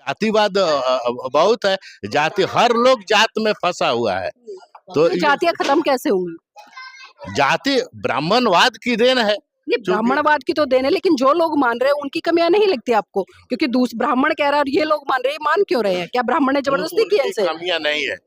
जातिवाद बहुत है। जाति हर लोग जात में फंसा हुआ है। तो ये जातियां खत्म कैसे होंगी? जाति ब्राह्मणवाद की देन है। ये ब्राह्मणवाद की तो देन है, लेकिन जो लोग मान रहे हैं उनकी कमियां नहीं लगती आपको? क्योंकि ब्राह्मण कह रहा है और ये लोग मान रहे हैं, मान क्यों रहे हैं? क्या ब्राह्मण ने जबरदस्ती की है इनसे? कमियां नहीं है,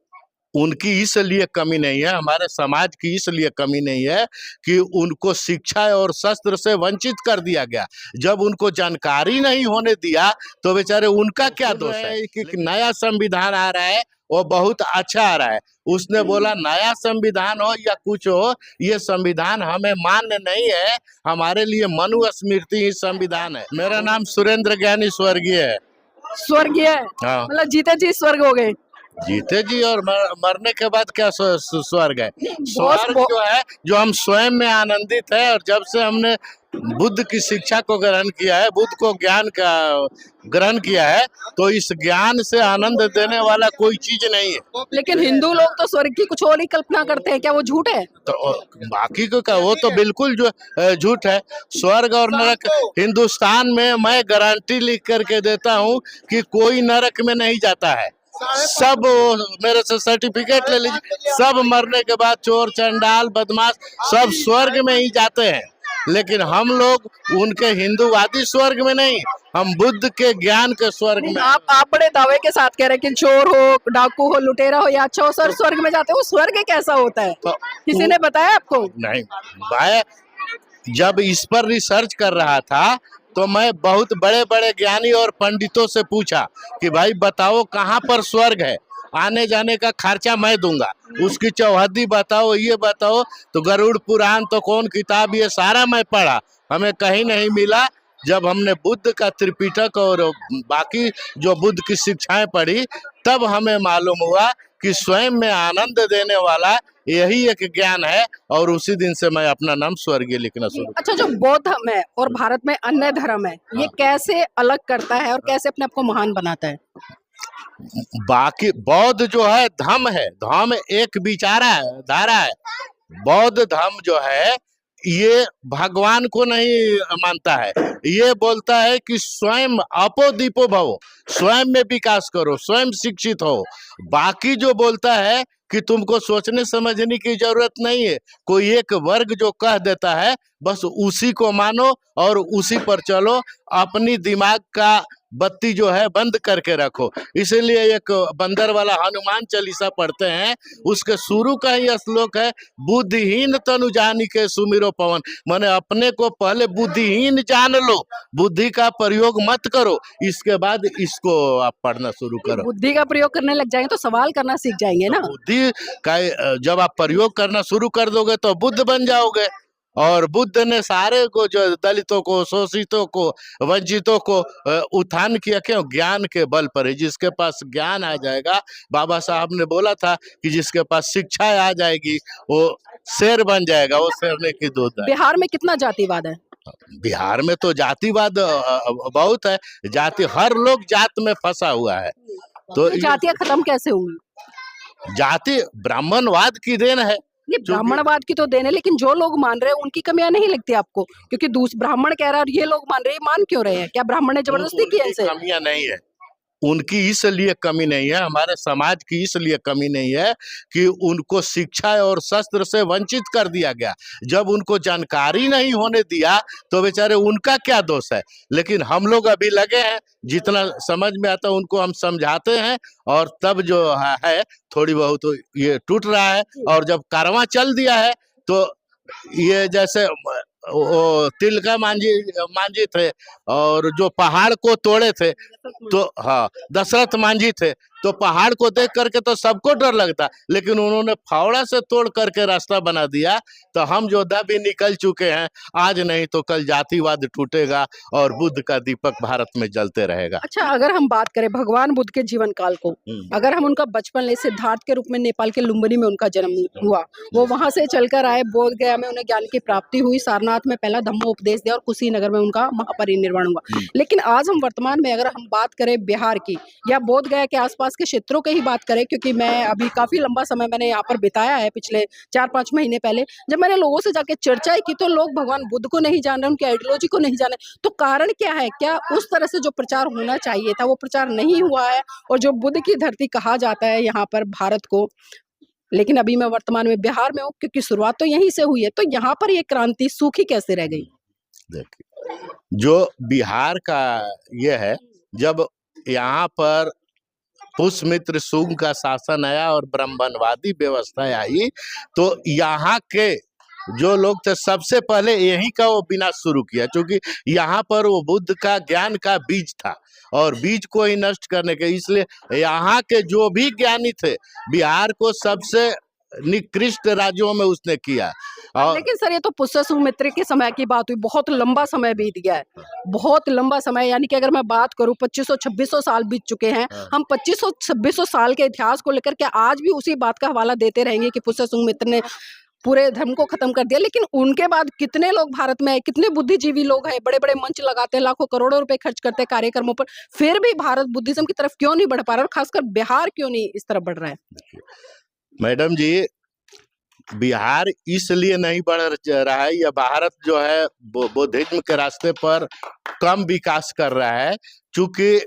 उनकी इसलिए कमी नहीं है, हमारे समाज की इसलिए कमी नहीं है कि उनको शिक्षा और शस्त्र से वंचित कर दिया गया। जब उनको जानकारी नहीं होने दिया तो बेचारे उनका क्या दोष है कि नया संविधान आ रहा है, वो बहुत अच्छा आ रहा है। उसने बोला नया संविधान हो या कुछ हो, ये संविधान हमें मान्य नहीं है, हमारे लिए मनुस्मृति ही संविधान है। मेरा नाम सुरेंद्र ज्ञानी स्वर्गीय है। स्वर्गीय? हाँ। मतलब जीते जी स्वर्ग हो गए? जीते जी और मरने के बाद क्या स्वर्ग है? स्वर्ग जो है जो हम स्वयं में आनंदित है। और जब से हमने बुद्ध की शिक्षा को ग्रहण किया है, बुद्ध को ज्ञान का ग्रहण किया है, तो इस ज्ञान से आनंद देने वाला कोई चीज नहीं है। लेकिन हिंदू लोग तो स्वर्ग की कुछ और ही कल्पना करते हैं, क्या वो झूठ है? तो बाकी को क्या, वो तो बिल्कुल जो झूठ है। स्वर्ग और नरक हिंदुस्तान में मैं गारंटी लिख करके देता हूँ कि कोई नरक में नहीं जाता है। सब मेरे से सर्टिफिकेट ले लीजिए, सब मरने के बाद चोर चंडाल बदमाश सब स्वर्ग में ही जाते हैं। लेकिन हम लोग उनके हिंदूवादी स्वर्ग में नहीं, हम बुद्ध के ज्ञान के स्वर्ग में। आप बड़े दावे के साथ कह रहे हैं कि चोर हो, डाकू हो, लुटेरा हो या अच्छा हो, सर स्वर्ग में जाते हो। स्वर्ग कैसा होता है? तो किसी ने बताया आपको? नहीं, मैं जब इस पर रिसर्च कर रहा था तो मैं बहुत बड़े बड़े ज्ञानी और पंडितों से पूछा कि भाई बताओ कहाँ पर स्वर्ग है, आने जाने का खर्चा मैं दूंगा, उसकी चौहद्दी बताओ, ये बताओ। तो गरुड़ पुराण तो कौन किताब, ये सारा मैं पढ़ा, हमें कहीं नहीं मिला। जब हमने बुद्ध का त्रिपिटक और बाकी जो बुद्ध की शिक्षाएं पढ़ी, तब हमें मालूम हुआ कि स्वयं में आनंद देने वाला यही एक ज्ञान है। और उसी दिन से मैं अपना नाम स्वर्गीय लिखना शुरू। अच्छा, जो बौद्ध धर्म है और भारत में अन्य धर्म है, ये कैसे अलग करता है और कैसे अपने आप को महान बनाता है? बाकी बौद्ध जो है धर्म है, धर्म एक विचारा है, धारा है। बौद्ध धर्म जो है ये भगवान को नहीं मानता है, ये बोलता है कि स्वयं अपो दीपो भवो, स्वयं में विकास करो, स्वयं शिक्षित हो। बाकी जो बोलता है कि तुमको सोचने समझने की जरूरत नहीं है, कोई एक वर्ग जो कह देता है बस उसी को मानो और उसी पर चलो, अपनी दिमाग का बत्ती जो है बंद करके रखो। इसीलिए एक बंदर वाला हनुमान चालीसा पढ़ते हैं, उसके शुरू का ही श्लोक है, बुद्धिहीन तनु जानी के सुमिरो पवन। माने अपने को पहले बुद्धिहीन जान लो, बुद्धि का प्रयोग मत करो, इसके बाद इसको आप पढ़ना शुरू करो। बुद्धि का प्रयोग करने लग जाएंगे तो सवाल करना सीख जाएंगे ना। बुद्धि का जब आप प्रयोग करना शुरू कर दोगे तो बुद्ध बन जाओगे। और बुद्ध ने सारे को, जो दलितों को, शोषितों को, वंचितों को उत्थान किया, क्यों? ज्ञान के बल पर। जिसके पास ज्ञान आ जाएगा, बाबा साहब ने बोला था कि जिसके पास शिक्षा आ जाएगी वो शेर बन जाएगा, वो शेरने की दूध है। बिहार में कितना जातिवाद है? बिहार में तो जातिवाद बहुत है। जाति हर लोग जात में फंसा हुआ है। तो जातियां खत्म कैसे होंगी? जाति ब्राह्मणवाद की देन है। ये ब्राह्मणवाद की तो देन है, लेकिन जो लोग मान रहे हैं उनकी कमियां नहीं लगती आपको? क्योंकि ब्राह्मण कह रहा है और ये लोग मान रहे हैं, मान क्यों रहे हैं? क्या ब्राह्मण ने जबरदस्ती की है इनसे? कमियां नहीं है, उनकी इसलिए कमी नहीं है, हमारे समाज की इसलिए कमी नहीं है कि उनको शिक्षा और शस्त्र से वंचित कर दिया गया। जब उनको जानकारी नहीं होने दिया तो बेचारे उनका क्या दोष है? लेकिन हम लोग अभी लगे हैं, जितना समझ में आता है उनको हम समझाते हैं, और तब जो है थोड़ी बहुत तो ये टूट रहा है। और जब कारवां चल दिया है तो ये जैसे वो तिलका मांझी थे और जो पहाड़ को तोड़े थे, तो हाँ दशरथ मांझी थे, तो पहाड़ को देख करके तो सबको डर लगता, लेकिन उन्होंने फावड़ा से तोड़ करके रास्ता बना दिया। तो हम जो भी निकल चुके हैं, आज नहीं तो कल जातिवाद टूटेगा और बुद्ध का दीपक भारत में जलते रहेगा। अच्छा, अगर हम बात करें भगवान बुद्ध के जीवन काल को, अगर हम उनका बचपन ले, सिद्धार्थ के रूप में नेपाल के लुम्बिनी में उनका जन्म हुआ, वो वहां से चलकर आए, बोध गया में उन्हें ज्ञान की प्राप्ति हुई, सारनाथ में पहला धम्मोपदेश दिया और कुशीनगर में उनका महापरिनिर्वाण हुआ। लेकिन आज हम वर्तमान में अगर हम बात करें बिहार की या बोध गया के आसपास आसपास के क्षेत्रों की ही बात करें, क्योंकि मैं अभी काफ़ी लंबा समय मैंने यहाँ पर बिताया है पिछले 4-5 महीने पहले। जब मैंने लोगों से जाके चर्चाएँ की तो लोग भगवान बुद्ध को नहीं जान रहे, उनकी आइडियोलॉजी को नहीं जाने। तो कारण क्या है? क्या उस तरह से जो प्रचार होना चाहिए था वो प्रचार नहीं हुआ है? और जो बुद्ध की धरती कहा जाता है यहाँ पर भारत को, लेकिन अभी मैं वर्तमान में बिहार में हूँ, क्योंकि शुरुआत तो यहीं से हुई है, तो यहाँ पर ये क्रांति सूखी कैसे रह गई? देखिए, जो बिहार का ये है, जब यहाँ पर पुष्यमित्र शुंग का शासन आया और ब्राह्मणवादी व्यवस्था आई, तो यहाँ के जो लोग थे सबसे पहले यही का वो विनाश शुरू किया, क्योंकि यहाँ पर वो बुद्ध का ज्ञान का बीज था और बीज को ही नष्ट करने के, इसलिए यहाँ के जो भी ज्ञानी थे बिहार को सबसे निकृष्ट राज्यों में उसने किया। और लेकिन सर ये तो पुष्य सुमित्र के समय की बात हुई, बहुत लंबा समय बीत गया है, बहुत लंबा समय। यानी कि अगर मैं बात करूं 2500-2600 साल बीत चुके हैं। हम 2500-2600 साल के इतिहास को लेकर के आज भी उसी बात का हवाला देते रहेंगे कि पुष्य सुमित्र ने पूरे धर्म को खत्म कर दिया। लेकिन उनके बाद कितने लोग भारत में आए, कितने बुद्धिजीवी लोग हैं, बड़े बड़े मंच लगाते हैं, लाखों करोड़ों रुपए खर्च करते हैं कार्यक्रमों पर, फिर भी भारत बुद्धिज्म की तरफ क्यों नहीं बढ़ पा रहा, और खासकर बिहार क्यों नहीं इस तरफ बढ़ रहा है? मैडम जी, बिहार इसलिए नहीं बढ़ रहा है, या भारत जो है बुद्धिज्म के रास्ते पर कम विकास कर रहा है, क्योंकि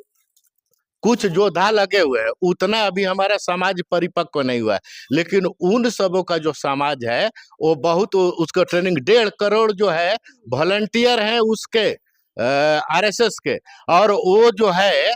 कुछ योद्धा लगे हुए हैं, उतना अभी हमारा समाज परिपक्व नहीं हुआ है। लेकिन उन सबों का जो समाज है वो बहुत, उसका ट्रेनिंग 1.5 करोड़ जो है वॉलंटियर हैं उसके आरएसएस के, और वो जो है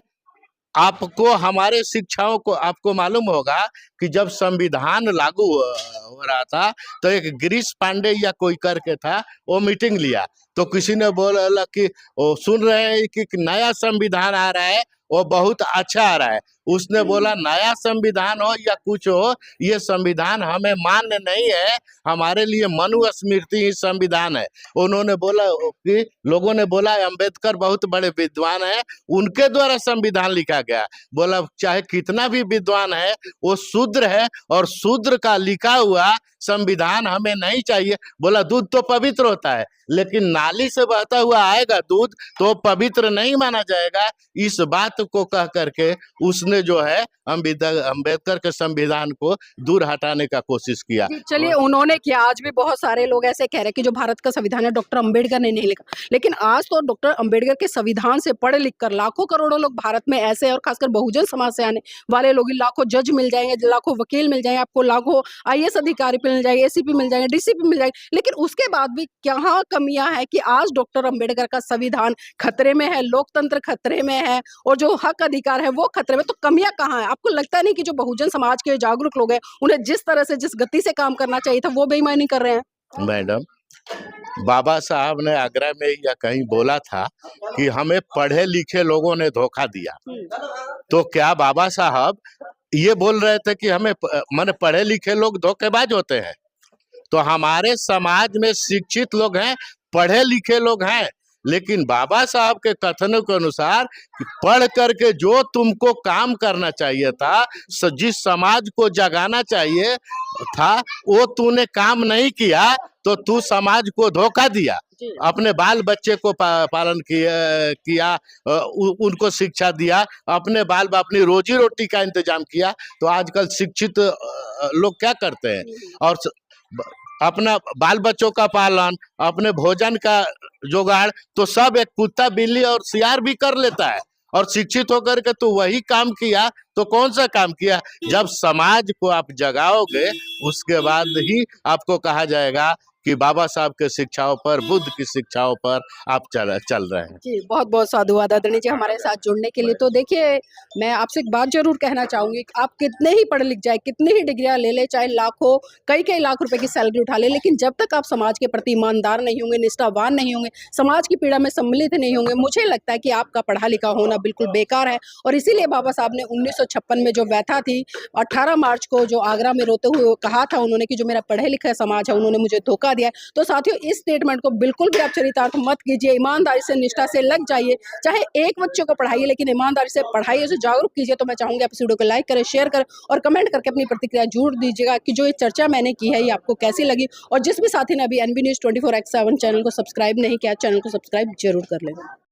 आपको हमारे शिक्षाओं को, आपको मालूम होगा कि जब संविधान लागू हो रहा था तो एक गिरीश पांडे या कोई करके था, वो मीटिंग लिया तो किसी ने बोला कि वो सुन रहे हैं कि नया संविधान आ रहा है, वो बहुत अच्छा आ रहा है। उसने बोला नया संविधान हो या कुछ हो, ये संविधान हमें मान्य नहीं है, हमारे लिए मनुस्मृति ही संविधान है। उन्होंने बोला कि लोगों ने बोला अंबेडकर बहुत बड़े विद्वान हैं, उनके द्वारा संविधान लिखा गया। बोला चाहे कितना भी विद्वान है वो शूद्र है, और शूद्र का लिखा हुआ संविधान हमें नहीं चाहिए। बोला दूध तो पवित्र होता है, लेकिन नाली से बहता हुआ आएगा दूध तो पवित्र नहीं माना जाएगा। इस बात को कह करके उसने जो है अंबेडकर के संविधान को दूर हटाने का कोशिश किया। चलिए उन्होंने किया, आज भी बहुत सारे लोग ऐसे कह रहे हैं कि जो भारत का संविधान है डॉक्टर अंबेडकर ने नहीं लिखा, लेकिन आज तो डॉक्टर अंबेडकर के संविधान से पढ़ लिख कर लाखों करोड़ों लोग भारत में ऐसे, और खासकर बहुजन समाज से आने वाले लोग, लाखों जज मिल जाएंगे, लाखों वकील मिल जाएंगे, आपको लाखों आईएएस अधिकारी मिल जाएंगे, एसीपी मिल जाएंगे, डीसीपी मिल जाएंगे, लेकिन उसके बाद भी क्या कमियां है कि आज डॉक्टर अंबेडकर का संविधान खतरे में है, लोकतंत्र खतरे में है, और जो हक अधिकार है वो खतरे में। तो कमियां कहाँ है? आपको लगता नहीं कि जो बहुजन समाज के जागरूक लोग हैं उन्हें जिस तरह से, जिस गति से काम करना चाहिए था वो बेईमानी कर रहे हैं? मैडम, बाबा साहब ने आगरा में या कहीं बोला था कि हमें पढ़े लिखे लोगों ने धोखा दिया। तो क्या बाबा साहब ये बोल रहे थे कि हमें माने पढ़े लिखे लोग धोखेबाज होते हैं? तो हमारे समाज में शिक्षित लोग हैं, पढ़े लिखे लोग हैं, लेकिन बाबा साहब के कथनों के अनुसार पढ़ करके जो तुमको काम करना चाहिए था, जिस समाज को जगाना चाहिए था, वो तूने काम नहीं किया, तो तू समाज को धोखा दिया। अपने बाल बच्चे को पालन किया, उनको शिक्षा दिया, अपनी रोजी रोटी का इंतजाम किया। तो आजकल शिक्षित लोग क्या करते हैं, और अपना बाल बच्चों का पालन, अपने भोजन का जुगाड़ तो सब एक कुत्ता बिल्ली और सियार भी कर लेता है, और शिक्षित होकर के तो वही काम किया। तो कौन सा काम किया? जब समाज को आप जगाओगे उसके बाद ही आपको कहा जाएगा कि बाबा साहब के शिक्षाओं पर, बुद्ध की शिक्षाओं पर आप चल रहे हैं। जी, बहुत बहुत साधुवाद आदरणीय जी हमारे साथ जुड़ने के लिए। तो देखिए, मैं आपसे एक बात जरूर कहना चाहूंगी, आप कितने ही पढ़ लिख जाए, कितनी ही डिग्रियां ले ले, चाहे लाखों कई लाख रुपए की सैलरी उठा ले, लेकिन जब तक आप समाज के प्रति ईमानदार नहीं होंगे, निष्ठावान नहीं होंगे, समाज की पीड़ा में सम्मिलित नहीं होंगे, मुझे लगता है कि आपका पढ़ा लिखा होना बिल्कुल बेकार है। और इसीलिए बाबा साहब ने 1956 में जो व्यथा थी, 18 मार्च को जो आगरा में रोते हुए कहा था उन्होंने कि जो मेरा पढ़े लिखे समाज है उन्होंने मुझे धोखा दिया है। तो साथियों, इस स्टेटमेंट को बिल्कुल भी आप चरितार्थ मत कीजिए, ईमानदारी से, निष्ठा से लग जाइए। चाहे एक बच्चे को पढ़ाइए, लेकिन ईमानदारी से पढ़ाइए, उसे जागरूक कीजिए। तो मैं चाहूंगी आप इस वीडियो को लाइक करें, शेयर करें और कमेंट करके अपनी प्रतिक्रिया जरूर दीजिएगा कि जो ये चर्चा मैंने की है ये आपको कैसी लगी। और जिस भी साथी ने अभी NB News 24/7 चैनल को सब्सक्राइब नहीं किया, चैनल को सब्सक्राइब जरूर कर लें।